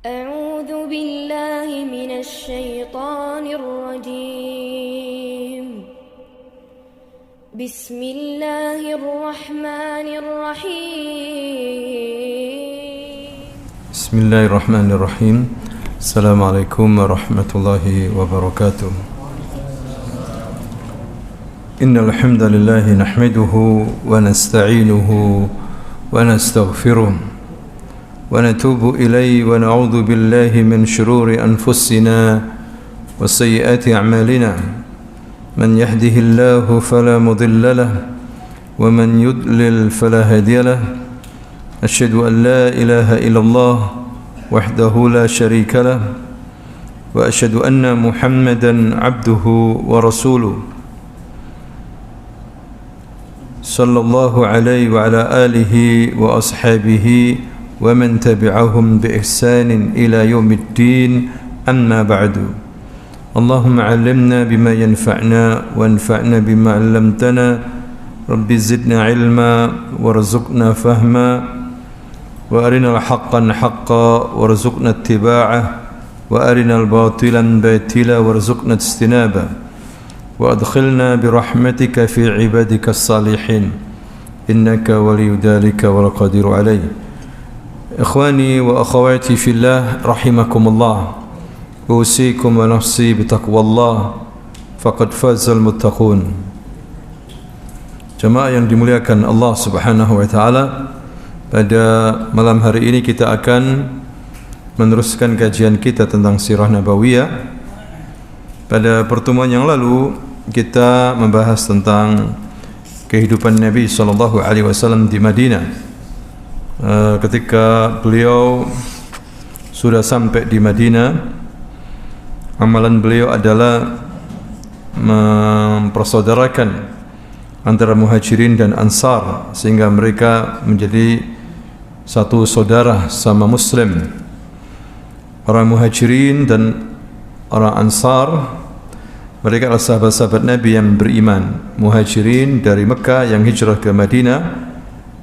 أعوذ بالله من الشيطان الرجيم بسم الله الرحمن الرحيم بسم الله الرحمن الرحيم السلام عليكم ورحمة الله وبركاته إن الحمد لله نحمده ونستعينه ونستغفره ونتوب إليه ونعوذ بالله من شرور أنفسنا وسيئات أعمالنا من يهده الله فلا مضل له ومن يضلل فلا هادي له أشهد أن لا إله إلا الله وحده لا شريك له وأشهد أن محمدا عبده ورسوله صلى الله عليه وعلى آله وأصحابه ومن تبعهم بإحسان إلى يوم الدين أما بعد اللهم علمنا بما ينفعنا وانفعنا بما علمتنا رب زدنا علما وارزقنا فهما وأرنا الحق حقا وارزقنا اتباعه وأرنا الباطلا باطلا وارزقنا اجتنابه وأدخلنا برحمتك في عبادك الصالحين إنك ولي ذلك والقدير عليه إخواني وأخواتي في الله رحمكم الله أوصيكم ونفسي بتقوى الله فقد فاز المتقون. Jemaah yang dimuliakan Allah Subhanahu wa taala, pada malam hari ini kita akan meneruskan kajian kita tentang sirah nabawiyah. Pada pertemuan yang lalu kita membahas tentang kehidupan Nabi sallallahu alaihi wasallam di Madinah. Ketika beliau sudah sampai di Madinah, amalan beliau adalah mempersaudarakan antara Muhajirin dan Ansar sehingga mereka menjadi satu saudara sama Muslim. Orang Muhajirin dan orang Ansar, mereka adalah sahabat-sahabat Nabi yang beriman. Muhajirin dari Mekah yang hijrah ke Madinah,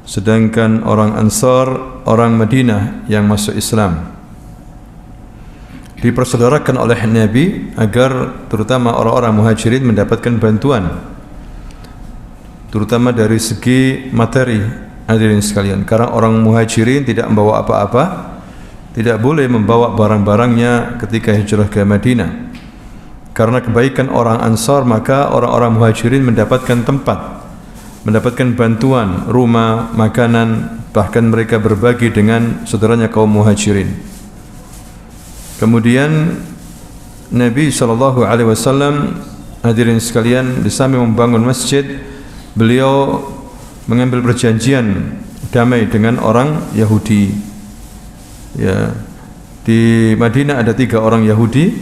sedangkan orang Ansar orang Madinah yang masuk Islam. Dipersaudarakan oleh Nabi agar terutama orang-orang Muhajirin mendapatkan bantuan, terutama dari segi materi. Hadirin sekalian, karena orang Muhajirin tidak membawa apa-apa, tidak boleh membawa barang-barangnya ketika hijrah ke Madinah. Karena kebaikan orang Ansar, maka orang-orang Muhajirin mendapatkan tempat, mendapatkan bantuan, rumah, makanan, bahkan mereka berbagi dengan saudaranya kaum Muhajirin. Kemudian Nabi SAW, hadirin sekalian, di samping membangun masjid, beliau mengambil perjanjian damai dengan orang Yahudi. Ya, di Madinah ada 3 orang Yahudi,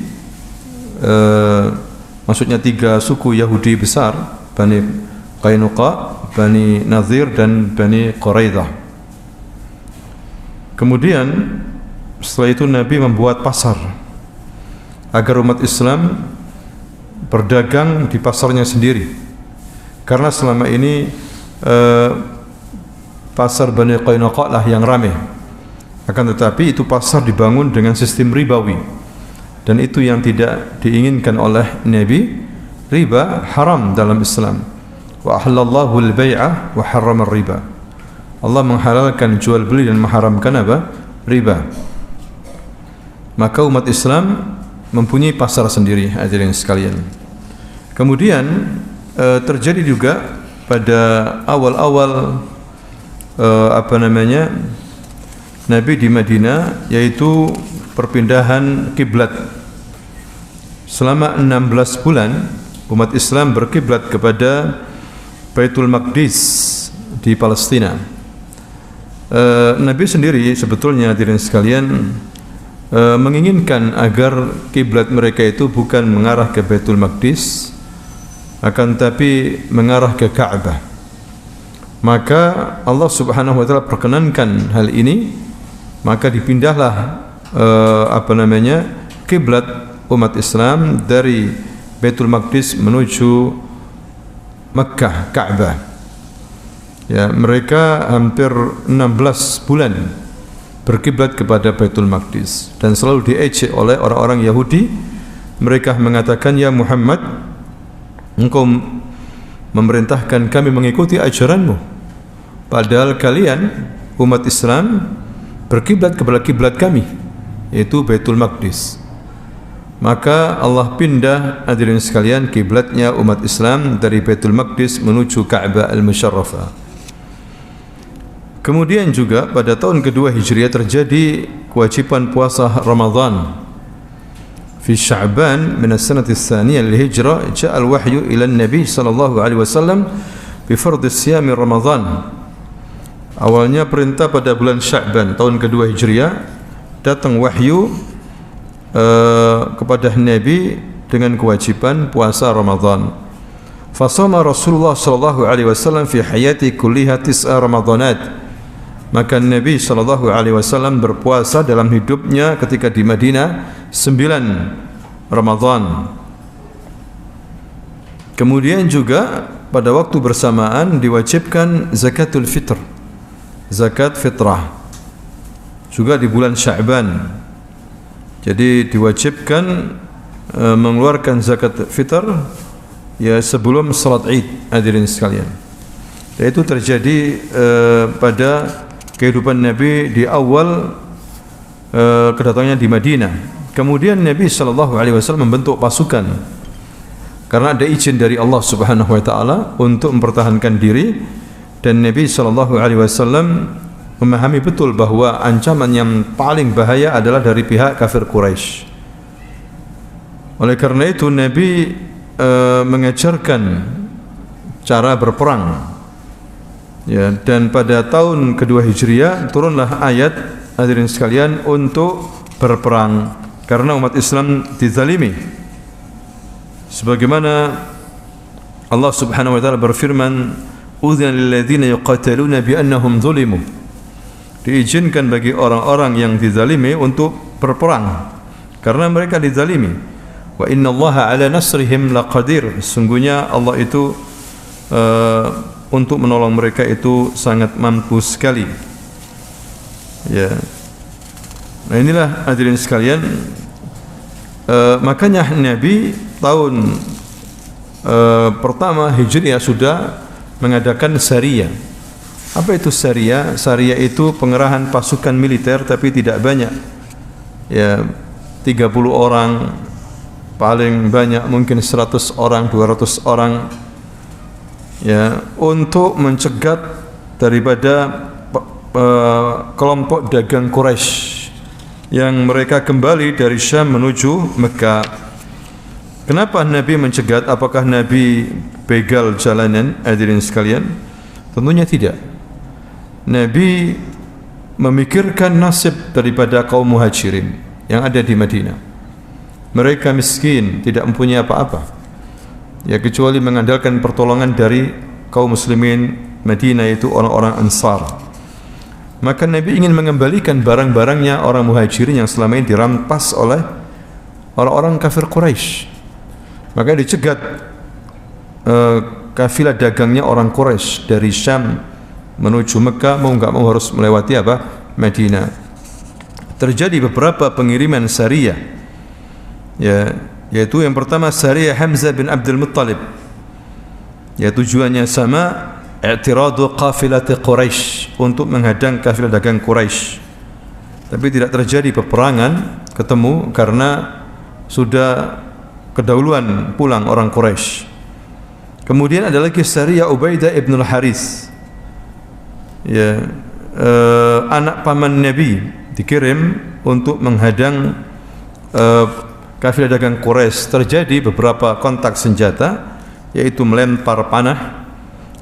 maksudnya 3 suku Yahudi besar, Bani Qainuqa, Bani Nadhir dan Bani Quraidah. Kemudian setelah itu Nabi membuat pasar agar umat Islam berdagang di pasarnya sendiri. Karena selama ini pasar Bani Qainuqa lah yang ramai. Akan tetapi itu pasar dibangun dengan sistem ribawi, dan itu yang tidak diinginkan oleh Nabi. Riba haram dalam Islam. Wa ahallallahu al-bai'a wa harrama riba. Allah menghalalkan jual beli dan mengharamkan apa? Riba. Maka umat Islam mempunyai pasar sendiri, hadirin sekalian. Kemudian terjadi juga pada awal-awal Nabi di Madinah, yaitu perpindahan kiblat. Selama 16 bulan umat Islam berkiblat kepada Baitul Maqdis di Palestina. Nabi sendiri sebetulnya, hadirin sekalian, menginginkan agar kiblat mereka itu bukan mengarah ke Baitul Maqdis, akan tapi mengarah ke Ka'bah. Maka Allah Subhanahu wa taala perkenankan hal ini, maka dipindahlah kiblat umat Islam dari Baitul Maqdis menuju Makkah, Ka'bah. Ya, mereka hampir 16 bulan berkiblat kepada Baitul Maqdis, dan selalu diejek oleh orang-orang Yahudi. Mereka mengatakan, ya Muhammad, engkau memerintahkan kami mengikuti ajaranmu, padahal kalian umat Islam berkiblat kepada kiblat kami, yaitu Baitul Maqdis. Maka Allah pindah, hadirin sekalian, kiblatnya umat Islam dari Baitul Maqdis menuju Ka'bah al-Musharrafah. Kemudian juga pada tahun kedua Hijriah terjadi kewajiban puasa Ramadan. Fi Sya'ban min as-sanati ats-tsaniyah lil-hijrah ja'a al-wahyu ila an-nabi sallallahu alaihi wasallam bi fardhi siyam Ramadan. Awalnya perintah pada bulan Sya'ban tahun kedua Hijriah, datang wahyu kepada Nabi dengan kewajiban puasa Ramadan. Fasama Rasulullah sallallahu alaihi wasallam fi hayati kulliha 9 Ramadanat. Maka Nabi sallallahu alaihi wasallam berpuasa dalam hidupnya ketika di Madinah 9 Ramadan. Kemudian juga pada waktu bersamaan diwajibkan zakatul fitr, zakat fitrah, juga di bulan Sya'ban. Jadi diwajibkan mengeluarkan zakat fitr ya sebelum salat Id, hadirin sekalian. Dan itu terjadi pada kehidupan Nabi di awal kedatangannya di Madinah. Kemudian Nabi sallallahu alaihi wasallam membentuk pasukan karena ada izin dari Allah Subhanahu wa taala untuk mempertahankan diri, dan Nabi sallallahu alaihi wasallam memahami betul bahwa ancaman yang paling bahaya adalah dari pihak kafir Quraisy. Oleh karena itu Nabi mengajarkan cara berperang. Ya, dan pada tahun kedua Hijriah turunlah ayat, hadirin sekalian, untuk berperang karena umat Islam dizalimi. Sebagaimana Allah Subhanahu wa taala berfirman, "Udzina lil ladzina yuqataluna bi annahum zulimu." Diizinkan bagi orang-orang yang dizalimi untuk berperang karena mereka dizalimi. Wa innallaha ala nasrihim laqadir. Sungguhnya Allah itu untuk menolong mereka itu sangat mampu sekali. Ya. Nah, inilah hadirin sekalian, makanya Nabi tahun pertama Hijriah sudah mengadakan Sariyah. Apa itu Sariyah? Sariyah itu pengerahan pasukan militer tapi tidak banyak. Ya, 30 orang, paling banyak mungkin 100 orang, 200 orang. Ya, untuk mencegat daripada kelompok dagang Quraisy yang mereka kembali dari Syam menuju Mekah. Kenapa Nabi mencegat? Apakah Nabi begal jalanan, hadirin sekalian? Tentunya tidak. Nabi memikirkan nasib daripada kaum muhajirin yang ada di Madinah. Mereka miskin, tidak mempunyai apa-apa, ya kecuali mengandalkan pertolongan dari kaum muslimin Madinah, itu orang-orang Ansar. Maka Nabi ingin mengembalikan barang-barangnya orang muhajirin yang selama ini dirampas oleh orang-orang kafir Quraisy. Maka dicegat kafilah dagangnya orang Quraisy dari Syam menuju Mekah, mau enggak mau harus melewati apa? Madinah. Terjadi beberapa pengiriman Sariyah, ya, yaitu yang pertama Sariyah Hamzah bin Abdul Muttalib, ya, tujuannya sama, i'tiradu qafilati Quraisy, untuk menghadang kafilah dagang Quraisy. Tapi tidak terjadi peperangan ketemu karena sudah kedahuluan pulang orang Quraisy. Kemudian ada lagi Sariyah Ubaidah ibn al-Harith, ya, anak paman Nabi, dikirim untuk menghadang kafilah dagang Quraisy. Terjadi beberapa kontak senjata, yaitu melempar panah,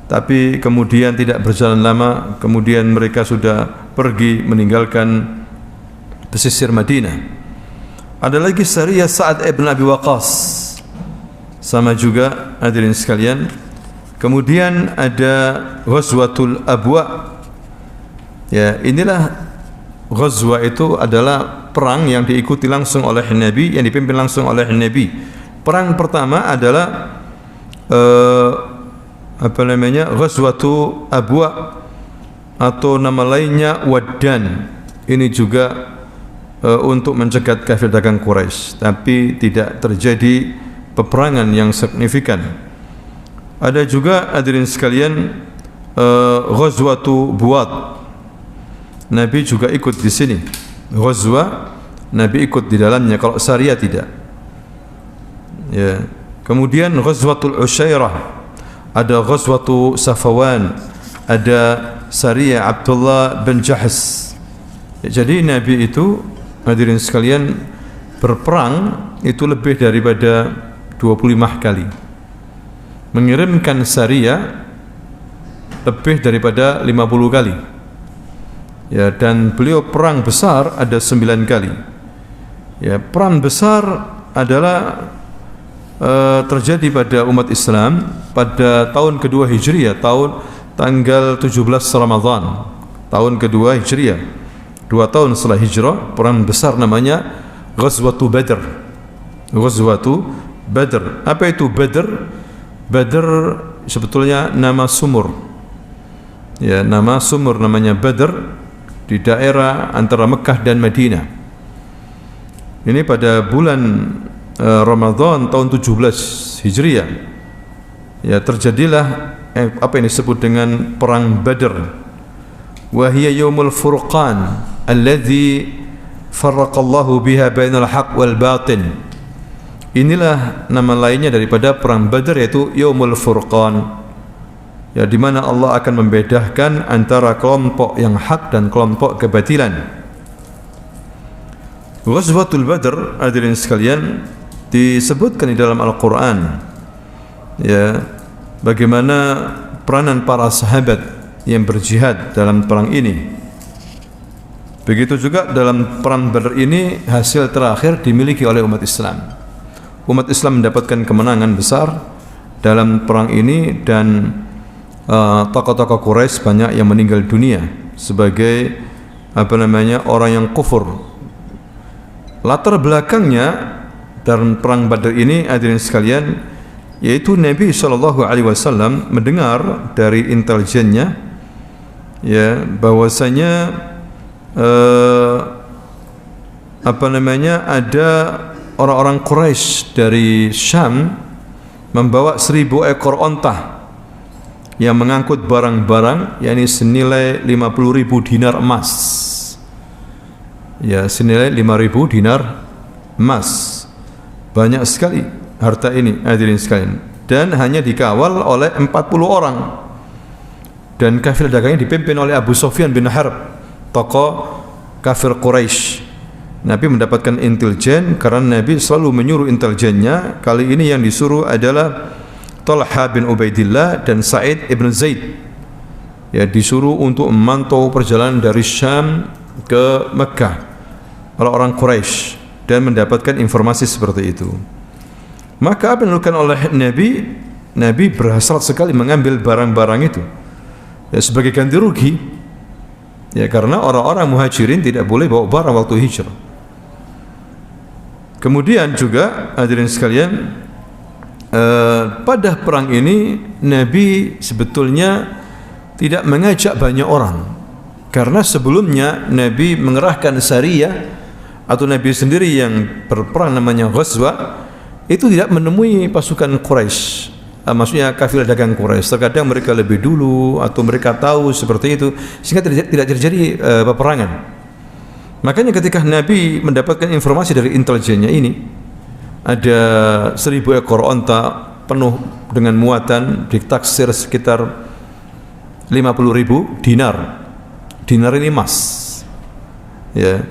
tapi kemudian tidak berjalan lama, kemudian mereka sudah pergi meninggalkan pesisir Madinah. Ada lagi Sariyah Sa'ad ibn Abi Waqqas, sama juga, hadirin sekalian. Kemudian ada Ghazwatul Abwa. Ya, inilah Ghazwa itu adalah perang yang diikuti langsung oleh Nabi, yang dipimpin langsung oleh Nabi. Perang pertama adalah Ghazwatu Abwa, atau nama lainnya Waddan. ini juga untuk mencegat kafir dagang Quraisy, tapi tidak terjadi peperangan yang signifikan. Ada juga hadirin sekalian Ghazwatu Buat, Nabi juga ikut di sini. Ghazwa Nabi ikut di dalamnya, kalau Sariyah tidak. Ya. Kemudian Ghazwatul Usyairah, ada Ghazwatu Safawan, ada Sariyah Abdullah bin Jahsh. Jadi Nabi itu, hadirin sekalian, berperang itu lebih daripada 25 kali. Mengirimkan Sariyah lebih daripada 50 kali. Ya, dan beliau perang besar ada 9 kali. Ya, perang besar adalah terjadi pada umat Islam pada tahun kedua Hijriah, tanggal 17 Ramadan, tahun kedua Hijriah. 2 tahun setelah hijrah, perang besar namanya Ghazwatu Badr. Ghazwatu Badr. Apa itu Badr? Badr sebetulnya nama sumur. Ya, nama sumur namanya Badr di daerah antara Mekah dan Madinah. Ini pada bulan Ramadan tahun 17 Hijriah. Ya, terjadilah apa yang disebut dengan perang Badr. Wa hiya yaumul furqan alladzi farraqallahu biha bainal haqq wal batin. Inilah nama lainnya daripada perang Badar, yaitu Yaumul Furqan. Ya, di mana Allah akan membedakan antara kelompok yang hak dan kelompok kebatilan. Ghazwatul Badr, hadirin sekalian, disebutkan di dalam Al-Qur'an. Ya, bagaimana peranan para sahabat yang berjihad dalam perang ini. Begitu juga dalam perang Badr ini, hasil terakhir dimiliki oleh umat Islam. Umat Islam mendapatkan kemenangan besar dalam perang ini, dan tokoh-tokoh Quraisy banyak yang meninggal dunia sebagai orang yang kufur. Latar belakangnya dalam perang Badr ini, hadirin sekalian, yaitu Nabi SAW mendengar dari intelijennya, ya, bahwasanya ada orang-orang Quraisy dari Syam membawa 1000 ekor onta yang mengangkut barang-barang, yakni senilai 50.000 dinar emas. Ya, senilai 5.000 dinar emas. Banyak sekali harta ini, hadirin sekalian, dan hanya dikawal oleh 40 orang. Dan kafilah dagangnya dipimpin oleh Abu Sufyan bin Harb, tokoh kafir Quraisy. Nabi mendapatkan intelijen karena Nabi selalu menyuruh intelijennya. Kali ini yang disuruh adalah Talha bin Ubaidillah dan Sa'id ibn Zaid. Ya, disuruh untuk memantau perjalanan dari Syam ke Mekah oleh orang Quraisy dan mendapatkan informasi seperti itu. Maka apa yang dilakukan oleh Nabi? Nabi berhasrat sekali mengambil barang-barang itu, ya, sebagai ganti rugi. Ya, karena orang-orang muhajirin tidak boleh bawa barang waktu hijrah. Kemudian juga, hadirin sekalian, pada perang ini Nabi sebetulnya tidak mengajak banyak orang, karena sebelumnya Nabi mengerahkan Sariyah atau Nabi sendiri yang berperang namanya Ghazwa, itu tidak menemui pasukan Quraisy. Maksudnya kafilah dagang Quraisy. Terkadang mereka lebih dulu atau mereka tahu seperti itu, sehingga tidak terjadi peperangan. Makanya ketika Nabi mendapatkan informasi dari intelijennya ini, ada 1000 ekor onta penuh dengan muatan, ditaksir sekitar 50.000 dinar. Dinar ini emas. Ya.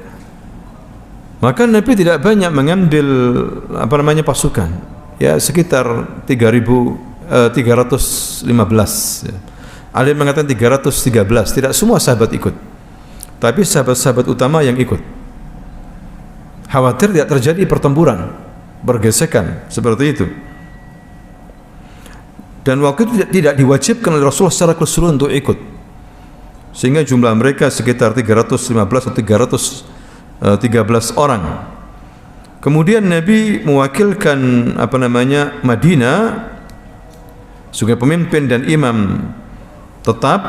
Maka Nabi tidak banyak mengambil pasukan. Ya, sekitar 315. Ya. Ada yang mengatakan 313. Tidak semua sahabat ikut, tapi sahabat-sahabat utama yang ikut. Khawatir tidak terjadi pertempuran, bergesekan seperti itu. Dan waktu itu tidak diwajibkan oleh Rasulullah secara keseluruhan untuk ikut, sehingga jumlah mereka sekitar 315 atau 313 orang. Kemudian Nabi mewakilkan Madinah sebagai pemimpin dan imam tetap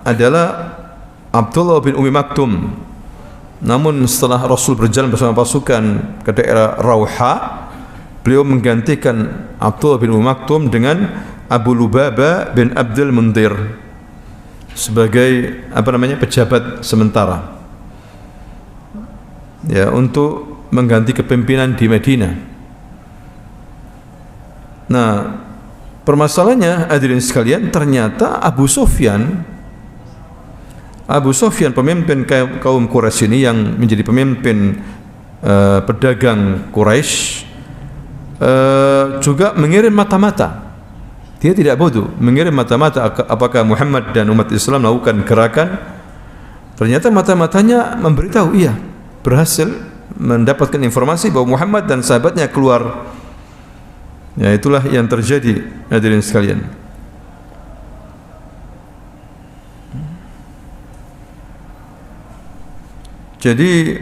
adalah Abdullah bin Umi Maktum. Namun setelah Rasul berjalan bersama pasukan ke daerah Rauha, beliau menggantikan Abdullah bin Maktum dengan Abu Lubabah bin Abdul Mundir sebagai pejabat sementara, ya, untuk mengganti kepemimpinan di Madinah. Nah, permasalahannya hadirin sekalian, ternyata Abu Sufyan pemimpin kaum Quraisy ini yang menjadi pemimpin pedagang Quraisy, juga mengirim mata-mata. Dia tidak bodoh, mengirim mata-mata apakah Muhammad dan umat Islam melakukan gerakan. Ternyata mata-matanya memberitahu iya, berhasil mendapatkan informasi bahwa Muhammad dan sahabatnya keluar. Ya, itulah yang terjadi hadirin sekalian. Jadi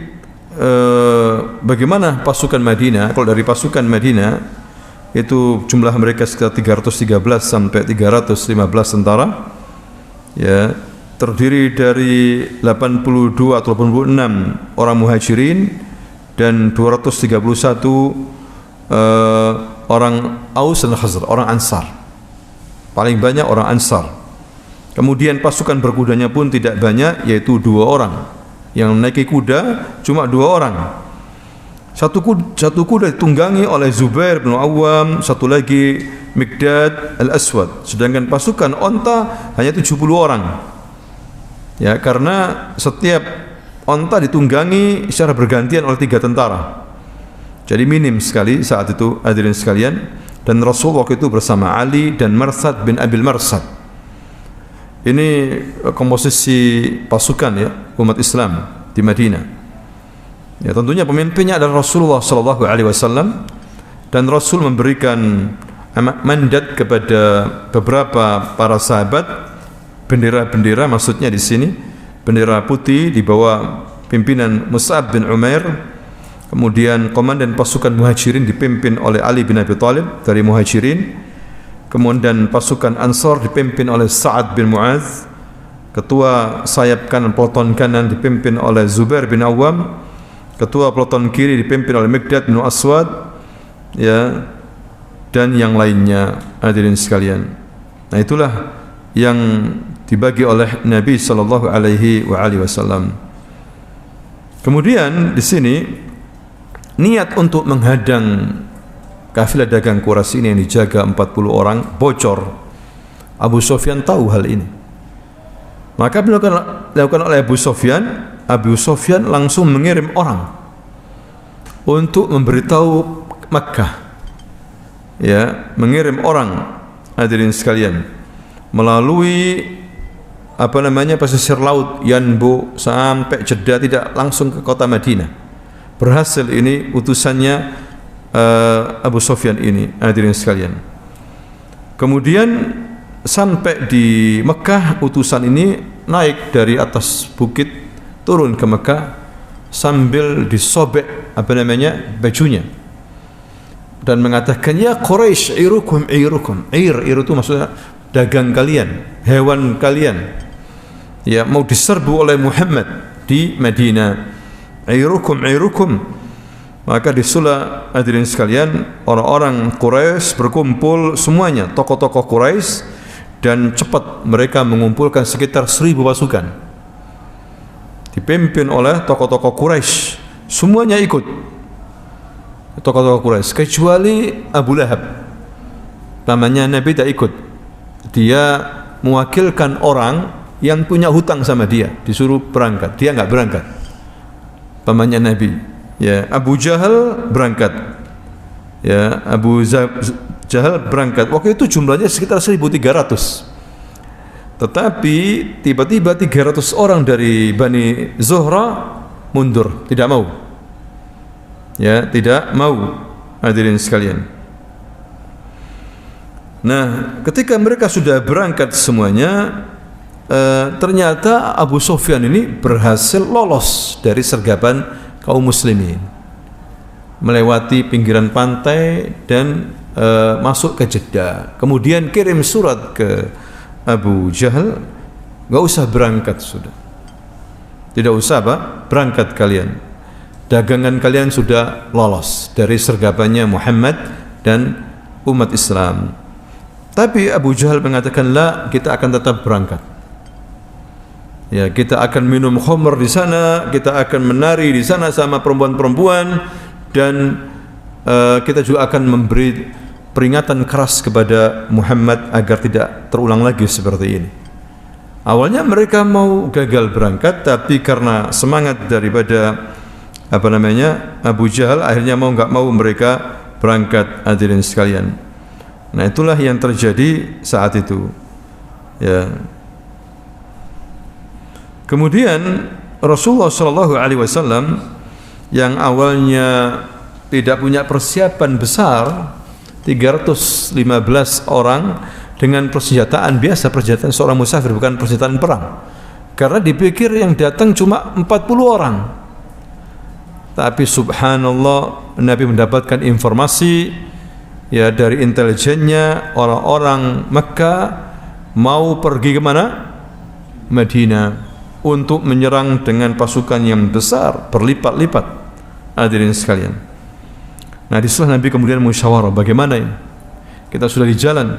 bagaimana pasukan Madinah? Kalau dari pasukan Madinah itu jumlah mereka sekitar 313 sampai 315 tentara, ya, terdiri dari 82 atau 86 orang muhajirin dan 231 orang Aus dan Khazraj, orang Ansar. Paling banyak orang Ansar. Kemudian pasukan berkudanya pun tidak banyak, yaitu 2 orang. Yang menaiki kuda cuma 2 orang. Satu kuda ditunggangi oleh Zubair bin Awam, satu lagi Miqdad al-Aswad. Sedangkan pasukan onta hanya 70 orang. Ya, karena setiap onta ditunggangi secara bergantian oleh 3 tentara. Jadi minim sekali saat itu hadirin sekalian. Dan Rasul waktu itu bersama Ali dan Marsad bin Abil Marsad. Ini komposisi pasukan, ya, umat Islam di Madinah. Ya, tentunya pemimpinnya adalah Rasulullah sallallahu alaihi wasallam, dan Rasul memberikan mandat kepada beberapa para sahabat, bendera-bendera, maksudnya di sini bendera putih di bawah pimpinan Mus'ab bin Umair. Kemudian komandan pasukan Muhajirin dipimpin oleh Ali bin Abi Thalib dari Muhajirin. Kemudian pasukan Ansar dipimpin oleh Sa'ad bin Mu'adz. Ketua sayap kanan, peloton kanan dipimpin oleh Zubair bin Awam. Ketua peloton kiri dipimpin oleh Miqdad bin Aswad, ya, dan yang lainnya hadirin sekalian. Nah, itulah yang dibagi oleh Nabi sallallahu alaihi wasallam. Kemudian di sini niat untuk menghadang kafilah dagang Quraisy ini yang dijaga 40 orang bocor. Abu Sufyan tahu hal ini. Maka dilakukan oleh Abu Sufyan langsung mengirim orang untuk memberitahu Makkah, ya, mengirim orang hadirin sekalian melalui pesisir laut Yanbu sampai Jeddah, tidak langsung ke kota Madinah. Berhasil ini utusannya Abu Sufyan ini hadirin sekalian. Kemudian sampai di Mekah, utusan ini naik dari atas bukit turun ke Mekah sambil disobek bajunya dan mengatakan, ya Quraisy, irukum. Ir itu maksudnya dagang kalian, hewan kalian, ya, mau diserbu oleh Muhammad di Madinah. Irukum. Maka disulah hadirin sekalian, orang-orang Quraisy berkumpul semuanya, tokoh-tokoh Quraisy, dan cepat mereka mengumpulkan sekitar 1000 pasukan dipimpin oleh tokoh-tokoh Quraisy. Semuanya ikut, tokoh-tokoh Quraisy, kecuali Abu Lahab. Pamannya Nabi tidak ikut. Dia mewakilkan orang yang punya hutang sama dia, disuruh berangkat, dia enggak berangkat. Pamannya Nabi, ya, Abu Jahal berangkat, ya, Abu Jahal berangkat. Waktu itu jumlahnya sekitar 1300. Tetapi tiba-tiba 300 orang dari Bani Zuhra mundur, tidak mau. Ya, tidak mau hadirin sekalian. Nah, ketika mereka sudah berangkat semuanya, ternyata Abu Sufyan ini berhasil lolos dari sergapan kaum muslimin, melewati pinggiran pantai dan masuk ke Jeddah. Kemudian kirim surat ke Abu Jahal, enggak usah berangkat sudah. Tidak usah berangkat kalian. Dagangan kalian sudah lolos dari sergapannya Muhammad dan umat Islam. Tapi Abu Jahal mengatakan, la, kita akan tetap berangkat. Ya, kita akan minum khamr di sana, kita akan menari di sana sama perempuan-perempuan, dan kita juga akan memberi peringatan keras kepada Muhammad agar tidak terulang lagi seperti ini. Awalnya mereka mau gagal berangkat, tapi karena semangat daripada Abu Jahal, akhirnya mau nggak mau mereka berangkat, hadirin sekalian. Nah, itulah yang terjadi saat itu. Ya. Kemudian Rasulullah SAW yang awalnya tidak punya persiapan besar, 315 orang dengan persenjataan biasa, persenjataan seorang musafir, bukan persenjataan perang. Karena dipikir yang datang cuma 40 orang. Tapi subhanallah, Nabi mendapatkan informasi ya dari intelijennya, orang-orang Mekah mau pergi ke mana? Madinah, untuk menyerang dengan pasukan yang besar, berlipat-lipat. Hadirin sekalian. Nah, disitulah Nabi kemudian musyawarah, bagaimana ini? Kita sudah di jalan.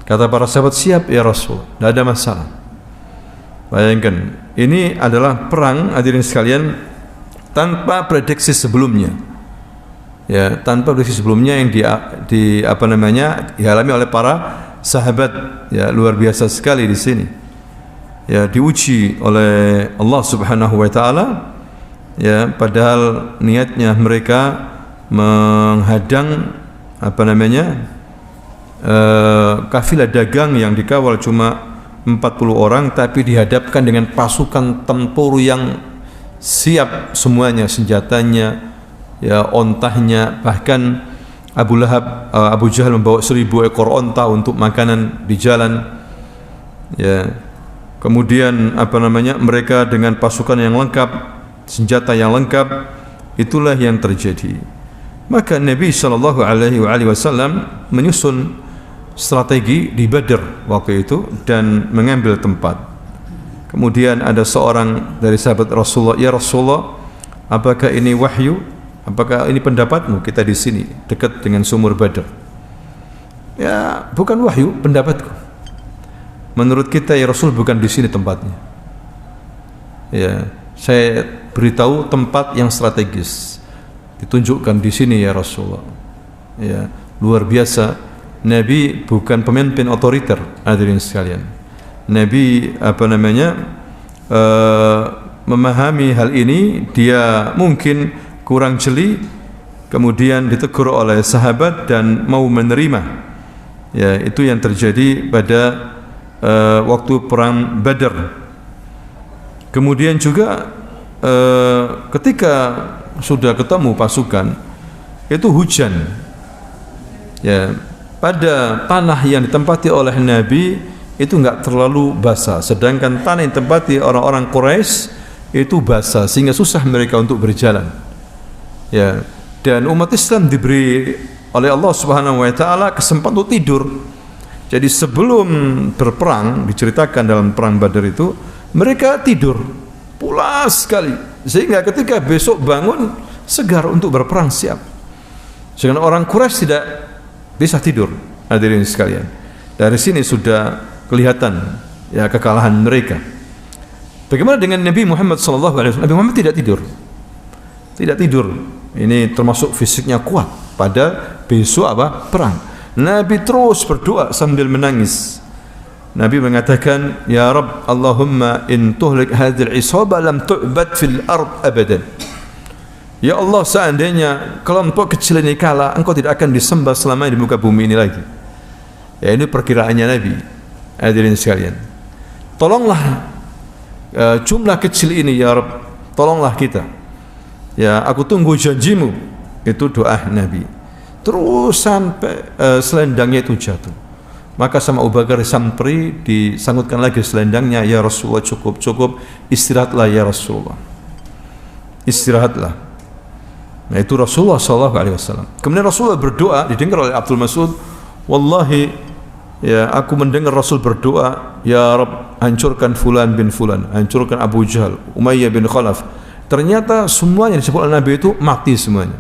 Kata para sahabat, siap ya Rasul, tidak ada masalah. Bayangkan, ini adalah perang, hadirin sekalian, tanpa prediksi sebelumnya. Ya, tanpa prediksi sebelumnya yang dialami oleh para sahabat, ya, luar biasa sekali di sini. Ya, diuji oleh Allah Subhanahu wa taala, ya, padahal niatnya mereka menghadang kafilah dagang yang dikawal cuma 40 orang, tapi dihadapkan dengan pasukan tempur yang siap semuanya, senjatanya, ya, ontahnya, bahkan Abu Jahal membawa 1000 ekor onta untuk makanan di jalan. Ya, kemudian mereka dengan pasukan yang lengkap, senjata yang lengkap. Itulah yang terjadi. Maka Nabi SAW menyusun strategi di Badr waktu itu dan mengambil tempat. Kemudian ada seorang dari sahabat Rasulullah, ya Rasulullah, apakah ini wahyu? Apakah ini pendapatmu? Kita di sini dekat dengan sumur Badr. Ya, bukan wahyu, pendapatku. Menurut kita ya Rasul, bukan di sini tempatnya. Ya, saya beritahu tempat yang strategis. Ditunjukkan di sini ya Rasulullah. Ya, luar biasa. Nabi bukan pemimpin otoriter, hadirin sekalian. Nabi memahami hal ini, dia mungkin kurang jeli, kemudian ditegur oleh sahabat dan mau menerima. Ya, itu yang terjadi pada waktu perang Badr. Kemudian juga ketika sudah ketemu pasukan, itu hujan. Ya, pada tanah yang ditempati oleh Nabi itu enggak terlalu basah, sedangkan tanah yang ditempati orang-orang Quraisy itu basah, sehingga susah mereka untuk berjalan. Ya, dan umat Islam diberi oleh Allah Subhanahu wa taala kesempatan untuk tidur. Jadi sebelum berperang, diceritakan dalam perang Badar itu, mereka tidur pulas sekali, sehingga ketika besok bangun segar untuk berperang, siap. Sedangkan orang Quraisy tidak bisa tidur, hadirin sekalian. Dari sini sudah kelihatan ya kekalahan mereka. Bagaimana dengan Nabi Muhammad SAW? Nabi Muhammad tidak tidur. Tidak tidur. Ini termasuk fisiknya kuat pada besok perang. Nabi terus berdoa sambil menangis. Nabi mengatakan, ya Rabb, Allahumma in tuhlik hadhil isabah lam tu'bad fil ard abadan. Ya Allah, seandainya kelompok kecil ini kalah, engkau tidak akan disembah selama di muka bumi ini lagi. Ya, ini perkiraannya Nabi. Hadirin sekalian, tolonglah jumlah kecil ini ya Rabb, tolonglah kita. Ya, aku tunggu janjimu. Itu doa Nabi. Terus sampai selendangnya itu jatuh. Maka sama Abu Bakar Sampri disangkutkan lagi selendangnya, ya Rasulullah, cukup, istirahatlah ya Rasulullah, istirahatlah. Nah, itu Rasulullah SAW. Kemudian Rasulullah berdoa, didengar oleh Abdul Mas'ud, wallahi ya aku mendengar Rasul berdoa, ya Rabb, hancurkan fulan bin fulan, hancurkan Abu Jahal, Umayyah bin Khalaf. Ternyata semuanya disebut oleh Nabi itu mati semuanya.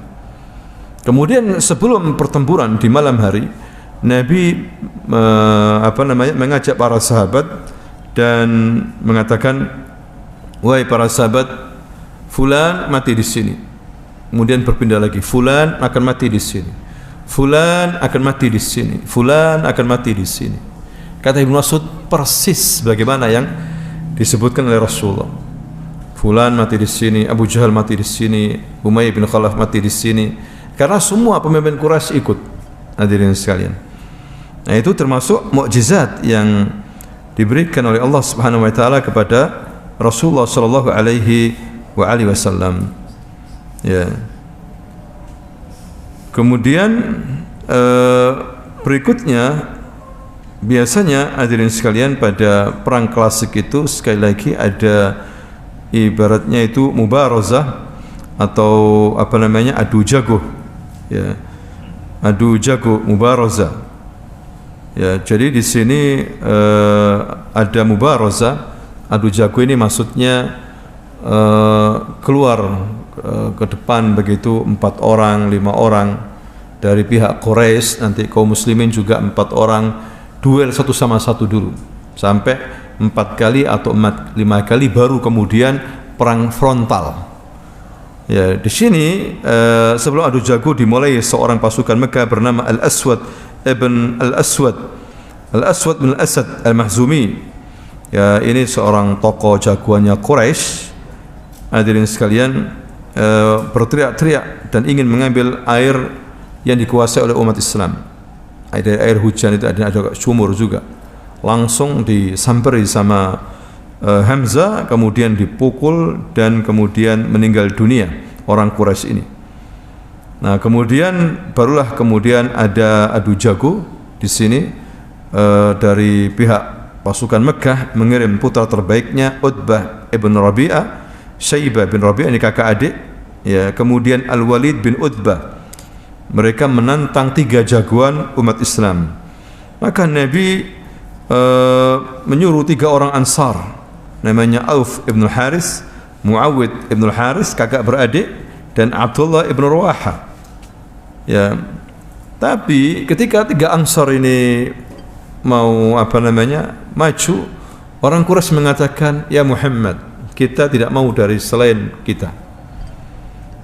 Kemudian sebelum pertempuran di malam hari, Nabi mengajak para sahabat dan mengatakan, wahai para sahabat, fulan mati di sini. Kemudian berpindah lagi, fulan akan mati di sini, fulan akan mati di sini, fulan akan mati di sini. Kata Ibnu Mas'ud persis bagaimana yang disebutkan oleh Rasulullah. Fulan mati di sini, Abu Jahal mati di sini, Umayyah bin Khalaf mati di sini. Karena semua pemimpin Quraisy ikut. Hadirin sekalian. Nah, itu termasuk mukjizat yang diberikan oleh Allah Subhanahu wa taala kepada Rasulullah sallallahu alaihi wasallam. Ya. Kemudian berikutnya biasanya hadirin sekalian pada perang klasik itu sekali lagi ada ibaratnya itu mubarazah atau adu jago. Ya. Adu jago, mubarazah. Ya, jadi di sini ada mubarazah, adu jago ini maksudnya keluar ke depan begitu 4 orang, 5 orang dari pihak Quraisy, nanti kaum muslimin juga 4 orang duel satu sama satu dulu sampai 4 kali atau 5 kali baru kemudian perang frontal. Ya, di sini sebelum adu jago dimulai seorang pasukan Mekah bernama Al-Aswad ibn Al-Aswad bin Al-Asad Al-Mahzumi. Ya, ini seorang tokoh jagoannya Quraisy. Hadirin sekalian, berteriak-teriak dan ingin mengambil air yang dikuasai oleh umat Islam. Air hujan itu ada sumur juga. Langsung disamperi sama Hamzah, kemudian dipukul dan kemudian meninggal dunia orang Quraisy ini. Nah, kemudian barulah kemudian ada adu jago di sini dari pihak pasukan Mekah mengirim putra terbaiknya Utbah ibn Rabi'ah, Syaibah bin Rabi'ah, ini kakak adik, ya, kemudian Al-Walid bin Utbah. Mereka menantang 3 jagoan umat Islam. Maka Nabi menyuruh 3 orang Ansar, namanya Auf ibn Haris, Muawid ibn Haris, kakak beradik, dan Abdullah ibn Rawaha. Ya, tapi ketika 3 Ansar ini mau maju, orang Quraisy mengatakan, ya Muhammad, kita tidak mau dari selain kita.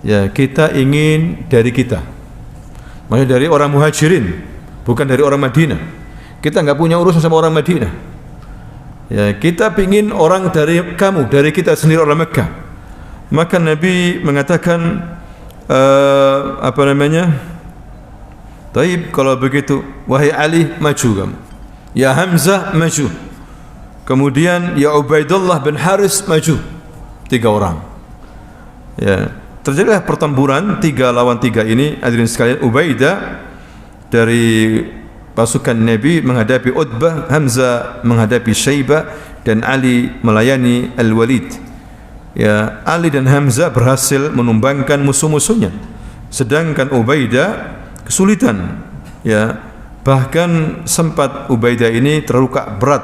Ya, kita ingin dari kita. Maksudnya dari orang Muhajirin, bukan dari orang Madinah. Kita enggak punya urusan sama orang Madinah. Ya, kita ingin orang dari kamu, dari kita sendiri orang Mekah. Maka Nabi mengatakan Taib, kalau begitu wahai Ali, maju kamu. Ya Hamzah, maju. Kemudian ya Ubaidullah bin Haris, maju. 3 orang. Ya, terjadilah pertempuran 3 lawan 3 ini. Hadirin sekalian, Ubaidah dari pasukan Nabi menghadapi Utbah, Hamzah menghadapi Syaibah, dan Ali melayani Al-Walid. Ya, Ali dan Hamzah berhasil menumbangkan musuh-musuhnya, sedangkan Ubaidah kesulitan. Ya, bahkan sempat Ubaidah ini terluka berat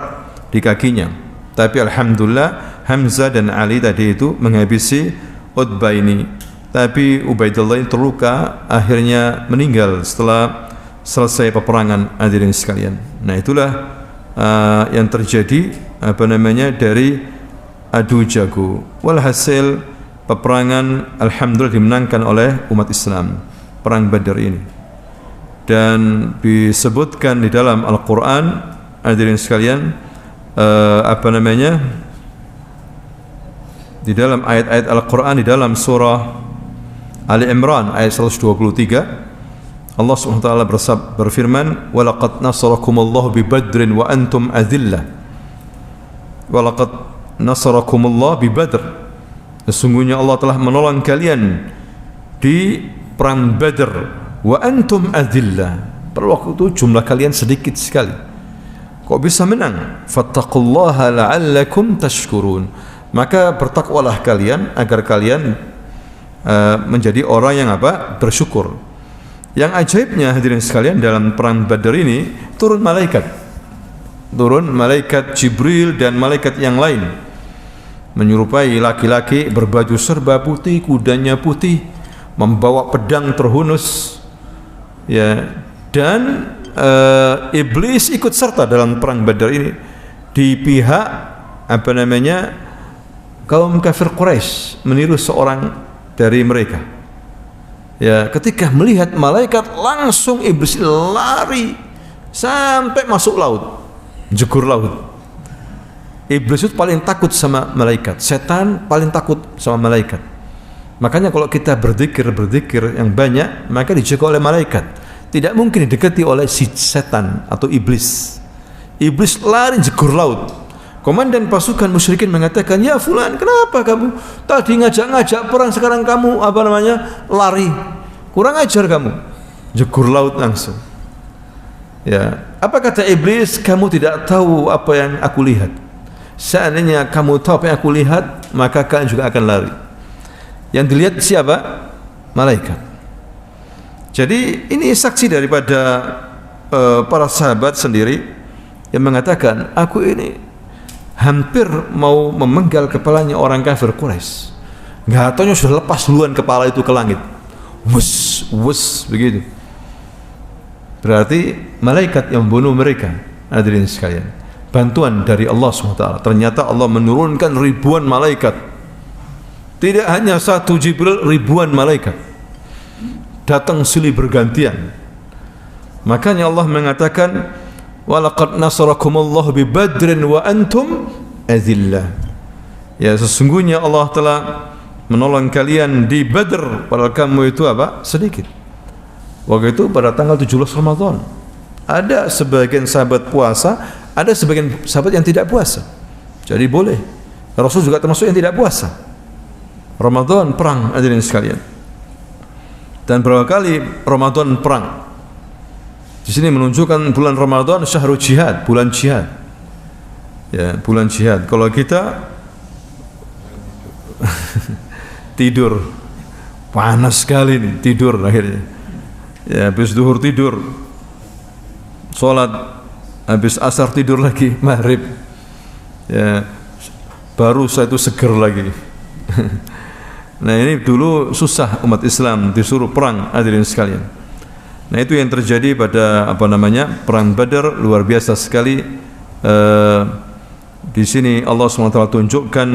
di kakinya. Tapi alhamdulillah Hamzah dan Ali tadi itu menghabisi Utbah ini. Tapi Ubaidullah ini terluka, akhirnya meninggal setelah selesai peperangan. Hadirin sekalian, nah itulah yang terjadi dari adu jago. Walhasil peperangan alhamdulillah dimenangkan oleh umat Islam, perang Badar ini. Dan disebutkan di dalam Al-Quran, hadirin sekalian, di dalam ayat-ayat Al-Quran, di dalam surah Ali Imran ayat 123, Allah SWT berfirman, وَلَقَدْ نَصَرَكُمُ اللَّهُ بِبَدْرٍ وَأَنْتُمْ أَذِلَّةٌ. وَلَقَدْ نَصَرَكُمُ اللَّهُ بِبَدْرٍ. Sesungguhnya Allah telah menolong kalian di perang Badr. وَأَنْتُمْ أَذِلَّةٌ. Pada waktu itu jumlah kalian sedikit sekali. Kok bisa menang? فَاتَّقُوا اللَّهَ لَعَلَّكُمْ تَشْكُرُونَ. Maka bertakwalah kalian agar kalian menjadi orang yang bersyukur. Yang ajaibnya hadirin sekalian, dalam perang Badar ini turun malaikat. turun malaikat Jibril dan malaikat yang lain, menyerupai laki-laki berbaju serba putih, kudanya putih, membawa pedang terhunus, ya, dan iblis ikut serta dalam perang Badar ini di pihak kaum kafir Quraisy, meniru seorang dari mereka. Ya, ketika melihat malaikat langsung iblis lari sampai masuk laut, jegur laut. Iblis itu paling takut sama malaikat, setan paling takut sama malaikat. Makanya kalau kita berzikir yang banyak, maka dijaga oleh malaikat. Tidak mungkin didekati oleh si setan atau iblis. Iblis lari jegur laut. Komandan pasukan musyrikin mengatakan, "Ya fulan, kenapa kamu tadi ngajak-ngajak perang, sekarang kamu lari? Kurang ajar kamu." Jegur laut langsung. Ya, apa kata iblis? "Kamu tidak tahu apa yang aku lihat. Seandainya kamu tahu apa yang aku lihat, maka kalian juga akan lari." Yang dilihat siapa? Malaikat. Jadi ini saksi daripada para sahabat sendiri yang mengatakan, aku ini hampir mau memenggal kepalanya orang kafir Quraisy. Nggak taunya sudah lepas duluan kepala itu ke langit. Wus, wus, begitu. Berarti malaikat yang membunuh mereka. Hadirin sekalian, bantuan dari Allah SWT. Ternyata Allah menurunkan ribuan malaikat. Tidak hanya satu Jibril, ribuan malaikat datang silih bergantian. Makanya Allah mengatakan, "Walaqad nasarakumullahu bi Badrin wa antum azillah." Ya, sesungguhnya Allah telah menolong kalian di Badr padahal kamu itu sedikit. Waktu itu pada tanggal 17 Ramadan. Ada sebagian sahabat puasa, ada sebagian sahabat yang tidak puasa. Jadi boleh. Rasul juga termasuk yang tidak puasa. Ramadan perang, hadirin sekalian. Dan berapa kali Ramadan perang? Di sini menunjukkan bulan Ramadan syahrul jihad, bulan jihad. Ya, bulan jihad. Kalau kita tidur, panas sekali nih, tidur akhirnya. Ya, habis duhur tidur, sholat, habis asar tidur lagi, maghrib. Ya, baru saya itu seger lagi. Nah, ini dulu susah umat Islam disuruh perang, hadirin sekalian. Nah, itu yang terjadi pada perang Badar, luar biasa sekali. Di sini Allah SWT tunjukkan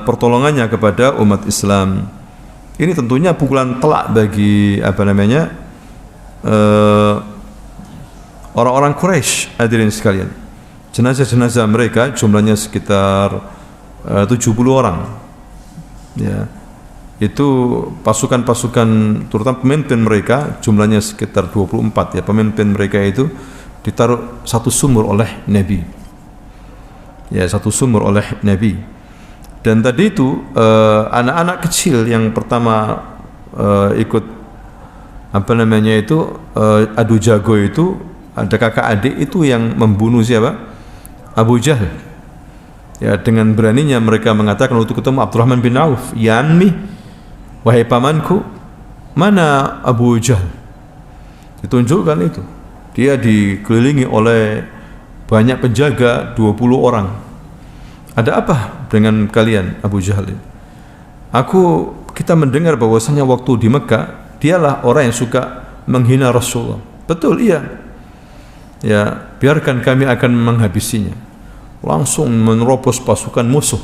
pertolongannya kepada umat Islam. Ini tentunya pukulan telak bagi orang-orang Quraisy, hadirin sekalian. Jenazah-jenazah mereka jumlahnya sekitar 70 orang. Ya, itu pasukan-pasukan, terutama pemimpin mereka jumlahnya sekitar 24. Ya, pemimpin mereka itu ditaruh satu sumur oleh Nabi. Ya, satu sumur oleh Nabi. Dan tadi itu anak-anak kecil yang pertama ikut adu jago itu, ada kakak adik itu yang membunuh siapa? Abu Jahal. Ya, dengan beraninya mereka mengatakan waktu ketemu Abdurrahman bin Auf, "Ya ammi, wahai pamanku, mana Abu Jahal?" Ditunjukkan itu. Dia dikelilingi oleh banyak penjaga, 20 orang. "Ada apa dengan kalian, Abu Jahal?" Kita mendengar bahwasanya waktu di Mekah, dialah orang yang suka menghina Rasulullah. Betul, iya. Ya, biarkan kami akan menghabisinya. Langsung menerobos pasukan musuh,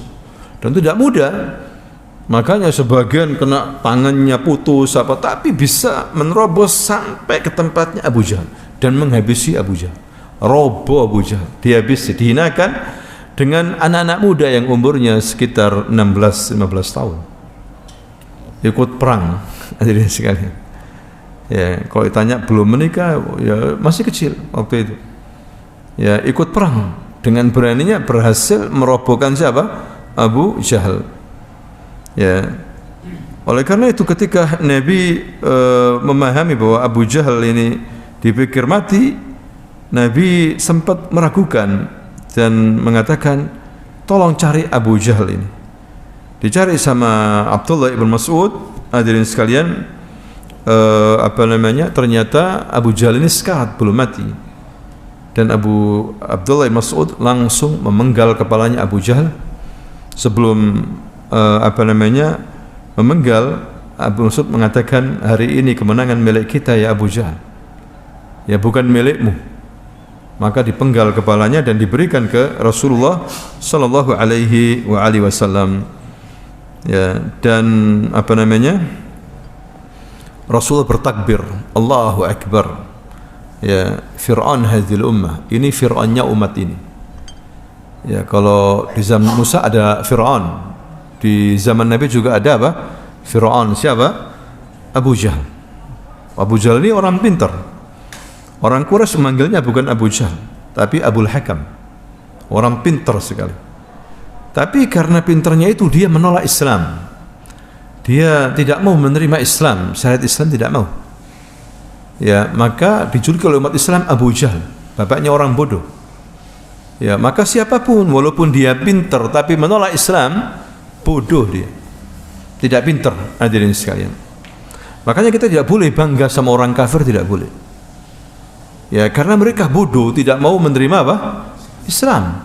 dan tidak mudah. Makanya sebagian kena tangannya putus tapi bisa menerobos sampai ke tempatnya Abu Jahal dan menghabisi Abu Jahal. Roboh Abu Jahal, dihabisi, dihinakan dengan anak-anak muda yang umurnya sekitar 16-15 tahun. Ikut perang, hadirin sekalian. Ya, kalau ditanya belum menikah, ya masih kecil waktu itu. Ya, ikut perang. Dengan beraninya berhasil merobohkan siapa? Abu Jahal. Ya. Oleh karena itu ketika Nabi memahami bahwa Abu Jahal ini dipikir mati, Nabi sempat meragukan dan mengatakan, "Tolong cari Abu Jahal ini." Dicari sama Abdullah ibn Mas'ud, hadirin sekalian, ternyata Abu Jahal ini sekarat, belum mati. Dan Abdullah bin Mas'ud langsung memenggal kepalanya Abu Jahal. Sebelum memenggal, Abu Mas'ud mengatakan, hari ini kemenangan milik kita ya Abu Jahal, ya bukan milikmu. Maka dipenggal kepalanya dan diberikan ke Rasulullah sallallahu alaihi wasallam. Ya, dan Rasulullah bertakbir, Allahu Akbar. Ya, Fir'aun hadhil ummah, ini Fir'aunnya umat ini. Ya, kalau di zaman Musa ada Fir'aun, di zaman Nabi juga ada apa? Fir'aun. Siapa? Abu Jahal. Abu Jahal ini orang pintar. Orang Quraisy memanggilnya bukan Abu Jahal, tapi Abul Hakam. Orang pintar sekali. Tapi karena pintarnya itu dia menolak Islam. Dia tidak mau menerima Islam, syariat Islam tidak mau. Ya, maka dijuluki oleh umat Islam Abu Jahal, bapaknya orang bodoh. Ya, maka siapapun walaupun dia pintar tapi menolak Islam, bodoh dia. Tidak pintar, hadirin sekalian. Makanya kita tidak boleh bangga sama orang kafir, tidak boleh. Ya, karena mereka bodoh, tidak mau menerima apa? Islam.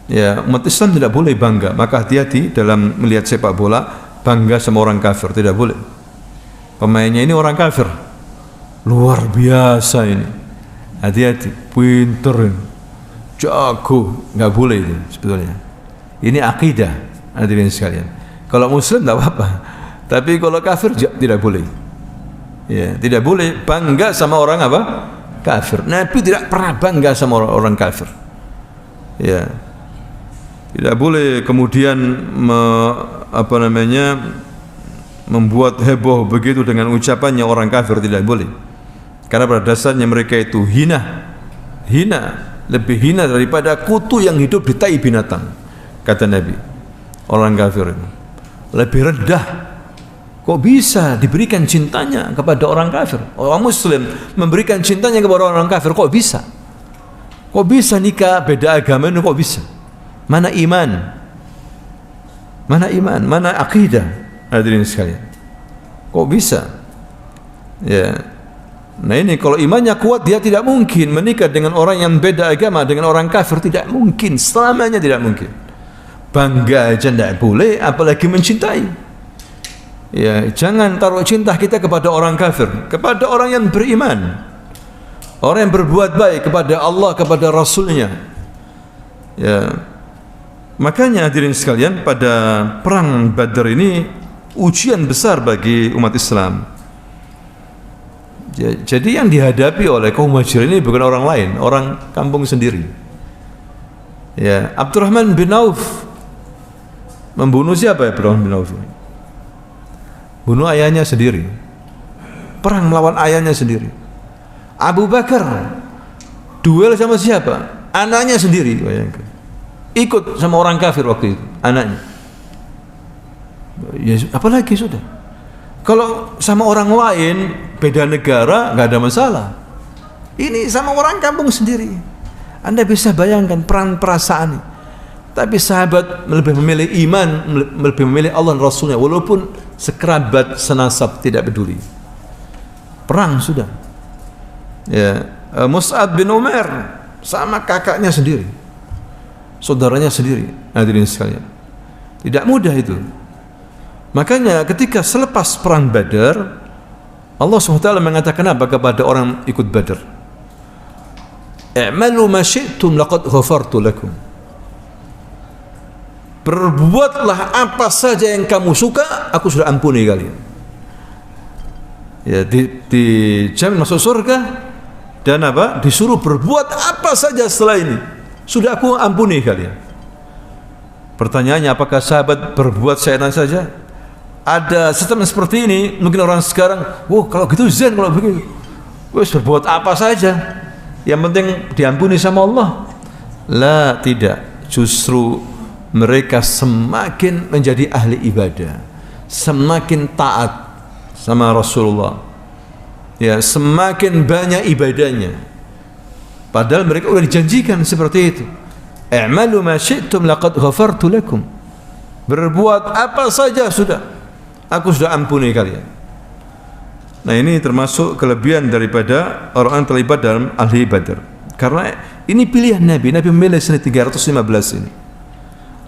Ya, umat Islam tidak boleh bangga. Maka hati-hati dalam melihat sepak bola, bangga sama orang kafir, tidak boleh. Pemainnya ini orang kafir, luar biasa ini, hati-hati, pinter, jago, nggak boleh itu sebetulnya. Ini akidah, hadirin sekalian. Kalau Muslim tidak apa-apa, tapi kalau kafir tidak boleh. Ya, tidak boleh bangga sama orang apa? Kafir. Nabi tidak pernah bangga sama orang kafir. Ya, tidak boleh kemudian membuat heboh begitu dengan ucapannya orang kafir, tidak boleh. Karena pada dasarnya mereka itu hina, lebih hina daripada kutu yang hidup di tai binatang, kata Nabi. Orang kafir itu lebih rendah. Kok bisa diberikan cintanya kepada orang kafir? Orang Muslim memberikan cintanya kepada orang kafir, kok bisa? Kok bisa nikah beda agama ini, kok bisa? Mana iman? Mana iman? Mana akidah? Hadirin sekalian, kok bisa? Ya. Nah ini kalau imannya kuat, dia tidak mungkin menikah dengan orang yang beda agama, dengan orang kafir, tidak mungkin, selamanya tidak mungkin. Bangga aja tidak boleh, apalagi mencintai. Ya, jangan taruh cinta kita kepada orang kafir, kepada orang yang beriman, orang yang berbuat baik kepada Allah, kepada Rasulnya. Ya, makanya hadirin sekalian, pada perang Badar ini ujian besar bagi umat Islam. Jadi yang dihadapi oleh kaum Muhajirin ini bukan orang lain, orang kampung sendiri. Ya, Abdurrahman bin Auf membunuh siapa ya? Abdurrahman bin Auf bunuh ayahnya sendiri, perang melawan ayahnya sendiri. Abu Bakar duel sama siapa? Anaknya sendiri, bayangkan. Ikut sama orang kafir waktu itu, anaknya. Ya, apalagi sudah. Kalau sama orang lain, beda negara, nggak ada masalah. Ini sama orang kampung sendiri. Anda bisa bayangkan peran perasaan ini. Tapi sahabat lebih memilih iman, lebih memilih Allah dan Rasulnya, walaupun sekerabat senasab, tidak peduli. Perang sudah. Ya, Mus'ab bin Umar sama kakaknya sendiri, saudaranya sendiri. Hadirin sekalian, tidak mudah itu. Makanya ketika selepas perang Badar, Allah SWT mengatakan apa kepada orang ikut Badar? I'malu ma syi'tum laqad ghafartu lakum. Berbuatlah apa saja yang kamu suka, aku sudah ampuni kalian. Ya, dijamin masuk surga, dan apa? Disuruh berbuat apa saja setelah ini, sudah aku ampuni kalian. Pertanyaannya, apakah sahabat berbuat seenak saja? Ada statement seperti ini, mungkin orang sekarang, wah kalau gitu zen, kalau begitu, wes berbuat apa saja, yang penting diampuni sama Allah. Lah, tidak. Justru mereka semakin menjadi ahli ibadah, semakin taat sama Rasulullah. Ya, semakin banyak ibadahnya. Padahal mereka sudah dijanjikan seperti itu. I'malu ma syi'tum laqad ghafartu lakum. Berbuat apa saja sudah, aku sudah ampuni kalian. Nah, ini termasuk kelebihan daripada orang yang terlibat dalam ahli Badar. Karena ini pilihan Nabi. Nabi memilih sini 315 ini.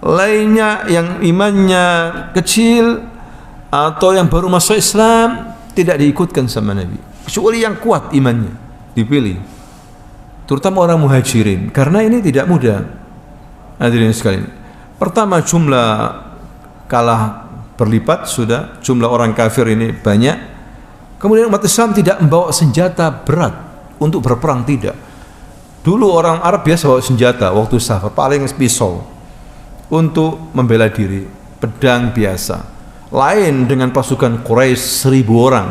Lainnya yang imannya kecil atau yang baru masuk Islam tidak diikutkan sama Nabi. Kecuali yang kuat imannya dipilih. Terutama orang muhajirin. Karena ini tidak mudah. Hadirin sekalian. Pertama jumlah kalah berlipat sudah. Jumlah orang kafir ini banyak. Kemudian umat Islam tidak membawa senjata berat untuk berperang, tidak. Dulu orang Arab biasa bawa senjata waktu safar, paling pisau untuk membela diri, pedang biasa. Lain dengan pasukan Quraisy 1000 orang.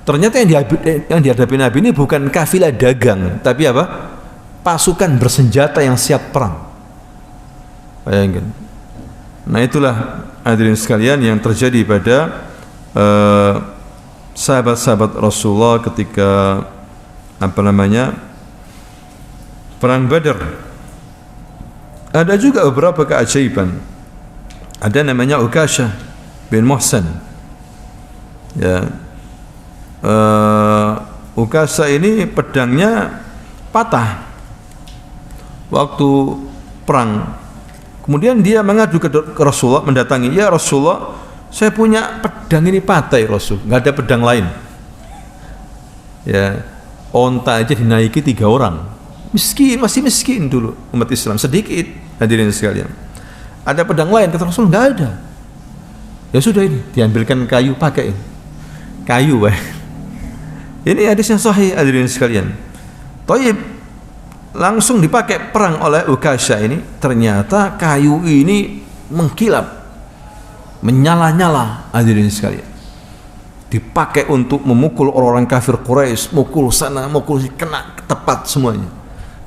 Ternyata yang dihadapi Nabi ini bukan kafilah dagang, tapi apa? Pasukan bersenjata yang siap perang. Bayangkan. Nah itulah hadirin sekalian yang terjadi pada sahabat-sahabat Rasulullah ketika perang Badar. Ada juga beberapa keajaiban. Ada namanya Ukashah bin Muhsan. Ya. Ukashah ini pedangnya patah waktu perang. Kemudian dia mengadu ke Rasulullah, mendatangi, "Ya Rasulullah, saya punya pedang ini patah ya Rasul, nggak ada pedang lain." Ya, onta aja dinaiki 3 orang. Miskin, masih miskin dulu umat Islam, sedikit hadirin sekalian. Ada pedang lain, kata Rasul, nggak ada. Ya sudah, ini diambilkan kayu, pakai kayu. Ini hadisnya sahih hadirin sekalian. Thayyib, langsung dipakai perang oleh Ukashah ini. Ternyata kayu ini mengkilap, menyala-nyala hadirin sekalian. Dipakai untuk memukul orang-orang kafir Quraisy, mukul sana, mukul sini, kena tepat semuanya.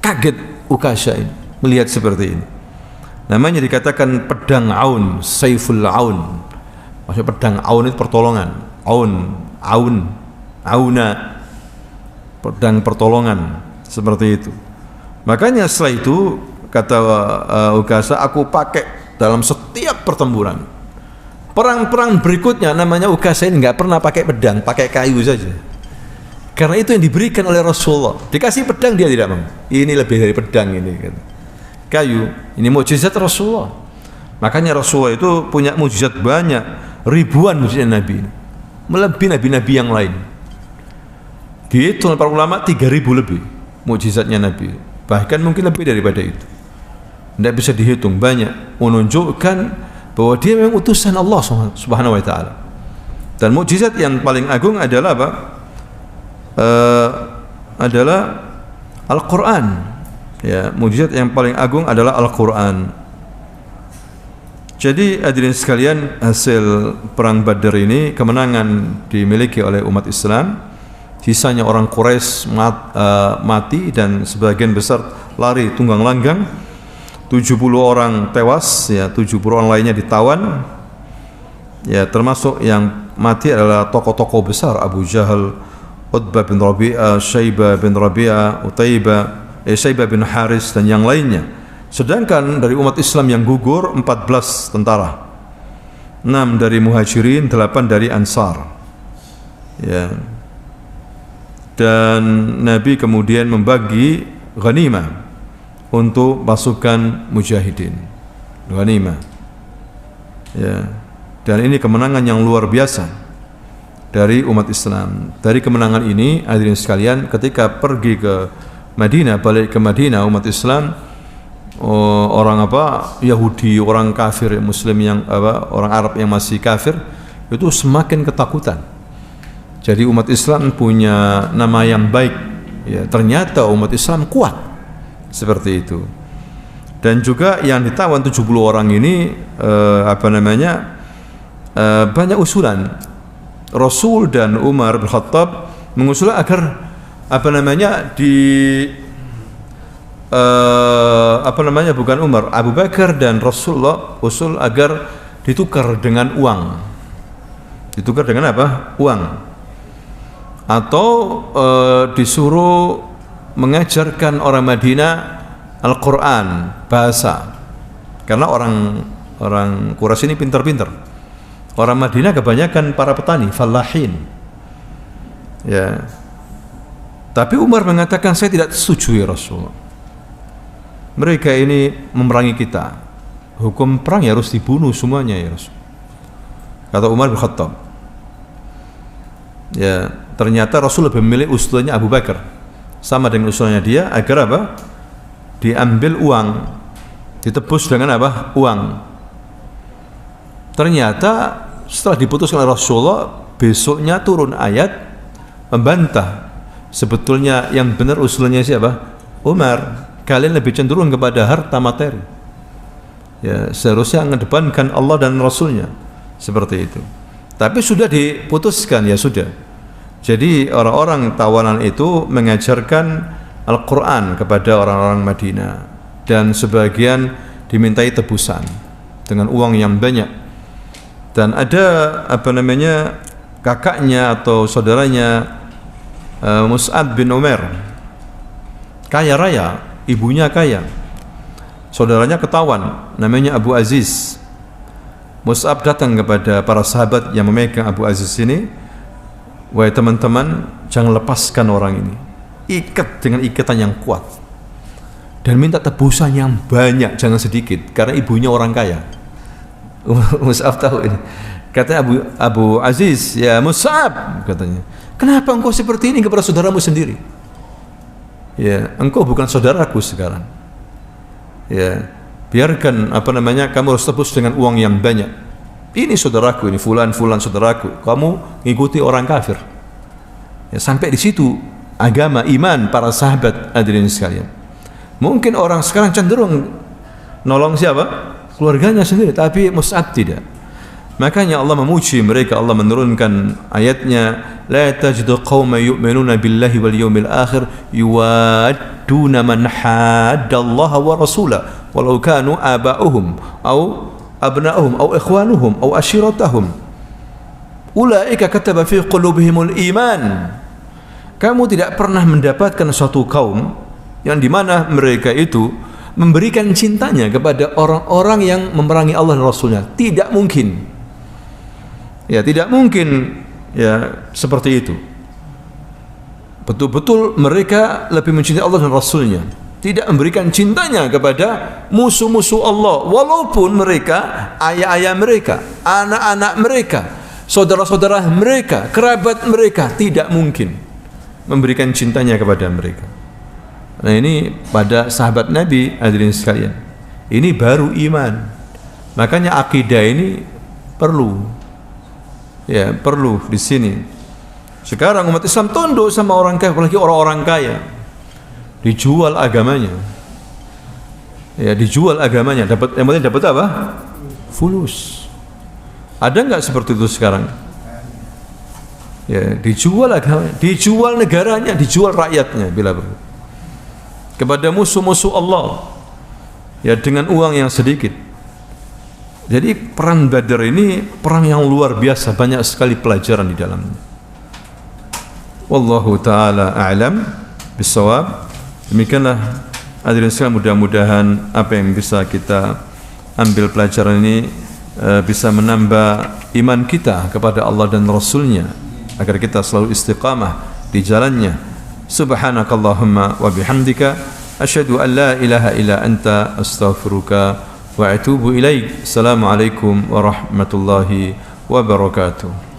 Kaget Ukashah ini melihat seperti ini. Namanya dikatakan pedang aun, saiful aun. Maksudnya pedang aun itu pertolongan. Auna, pedang pertolongan, seperti itu. Makanya setelah itu kata Ukashah, aku pakai dalam setiap pertempuran. Perang-perang berikutnya namanya Ukashah ini nggak pernah pakai pedang, pakai kayu saja. Karena itu yang diberikan oleh Rasulullah. Dikasih pedang dia tidak mau. Ini lebih dari pedang ini. Kayu. Ini mukjizat Rasulullah. Makanya Rasulullah itu punya mukjizat banyak, ribuan mukjizat Nabi. Melebihi nabi-nabi yang lain. Dihitung para ulama 3000 lebih mukjizatnya Nabi. Bahkan mungkin lebih daripada itu. Tidak bisa dihitung, banyak. Menunjukkan bahwa dia memang utusan Allah Subhanahu wa taala. Dan mukjizat yang paling agung adalah apa? Adalah Al-Qur'an. Ya, mukjizat yang paling agung adalah Al-Qur'an. Jadi hadirin sekalian, hasil perang Badar ini kemenangan dimiliki oleh umat Islam. Sisanya orang Quraisy mati dan sebagian besar lari tunggang langgang. 70 orang tewas, ya, 70 orang lainnya ditawan. Ya, termasuk yang mati adalah tokoh-tokoh besar, Abu Jahal, Utbah bin Rabi'ah, Syaibah bin Rabi'ah, Syaibah bin Haris dan yang lainnya. Sedangkan dari umat Islam yang gugur 14 tentara. 6 dari Muhajirin, 8 dari Ansar. Ya. Dan Nabi kemudian membagi ghanimah untuk pasukan mujahidin. Ghanimah. Ya. Dan ini kemenangan yang luar biasa dari umat Islam. Dari kemenangan ini, hadirin sekalian, ketika pergi ke Madinah, balik ke Madinah, umat Islam, orang Yahudi, orang kafir, Muslim yang orang Arab yang masih kafir, itu semakin ketakutan. Jadi umat Islam punya nama yang baik. Ya, ternyata umat Islam kuat seperti itu. Dan juga yang ditawan 70 orang ini banyak usulan. Rasul dan Umar bin Khattab mengusulkan agar bukan Umar, Abu Bakar dan Rasulullah usul agar ditukar dengan uang. Ditukar dengan apa? Uang. Atau disuruh mengajarkan orang Madinah Al-Quran bahasa, karena orang Quraisy ini pintar-pintar. Orang Madinah kebanyakan para petani, fallahin. Ya. Tapi Umar mengatakan, saya tidak setuju ya Rasulullah. mereka ini memerangi kita. Hukum perang ya harus dibunuh semuanya ya Rasul. Kata Umar bin Khattab. Ya, ternyata Rasul lebih memilih usulnya Abu Bakar sama dengan usulnya dia agar apa? Diambil uang, ditebus dengan apa? Uang. Ternyata setelah diputuskan oleh Rasulullah, besoknya turun ayat membantah. Sebetulnya yang benar usulnya siapa? Umar. Kalian lebih cenderung kepada harta materi. Ya, seharusnya mengedepankan Allah dan Rasulnya. Seperti itu. Tapi sudah diputuskan, ya sudah. Jadi orang-orang tawanan itu mengajarkan Al-Quran kepada orang-orang Madinah, dan sebagian dimintai tebusan dengan uang yang banyak. Dan ada kakaknya atau saudaranya Mus'ab bin Umair, kaya raya, ibunya kaya, saudaranya ketahuan, namanya Abu Aziz. Mus'ab datang kepada para sahabat yang memegang Abu Aziz ini, wahai teman-teman, jangan lepaskan orang ini, ikat dengan ikatan yang kuat dan minta tebusan yang banyak, jangan sedikit, karena ibunya orang kaya. Mus'ab tahu ini. Katanya Abu Aziz, ya Mus'ab, katanya, kenapa engkau seperti ini kepada saudaramu sendiri? Ya, engkau bukan saudaraku sekarang. Ya, biarkan kamu harus tebus dengan uang yang banyak. Ini saudaraku, ini fulan saudaraku. Kamu ngikuti orang kafir. Ya, sampai di situ agama, iman para sahabat hadirin sekalian. Mungkin orang sekarang cenderung nolong siapa? Keluarganya sendiri, tapi Mus'ab tidak. Makanya Allah memuji mereka, Allah menurunkan ayatnya, la tajidu qauman yu'minuna billahi wal yawmil akhir yuwadduna man haddallaha wa rasulahu walau kanu aba'uhum au abna'uhum au ikhwanuhum au ashiratahum ulaika kataba fi qulubihimul iman. Kamu tidak pernah mendapatkan suatu kaum yang dimana mereka itu memberikan cintanya kepada orang-orang yang memerangi Allah dan Rasulnya. Tidak mungkin. Ya, tidak mungkin ya seperti itu. Betul-betul mereka lebih mencintai Allah dan Rasulnya, tidak memberikan cintanya kepada musuh-musuh Allah, walaupun mereka, ayah-ayah mereka, anak-anak mereka, saudara-saudara mereka, kerabat mereka, tidak mungkin memberikan cintanya kepada mereka. Nah, ini pada sahabat Nabi hadirin sekalian, ini baru iman. Makanya akidah ini perlu. Ya, perlu di sini. Sekarang umat Islam tunduk sama orang kaya, apalagi orang-orang kaya. Dijual agamanya. Ya, dijual agamanya. Dapat yang penting dapat apa? Fulus. Ada enggak seperti itu sekarang? Ya, dijual agamanya, dijual negaranya, dijual rakyatnya bila perlu. Kepada musuh-musuh Allah. Ya, dengan uang yang sedikit. Jadi perang Badar ini perang yang luar biasa, banyak sekali pelajaran di dalamnya. Wallahu taala a'lam bissawab. Demikianlah hadirin sekalian, mudah-mudahan apa yang bisa kita ambil pelajaran ini bisa menambah iman kita kepada Allah dan Rasulnya, agar kita selalu istiqamah di jalannya. Subhanakallahumma wa bihamdika asyhadu an la ilaha illa anta astaghfiruka wa atubu ilaik. Assalamualaikum warahmatullahi wabarakatuh.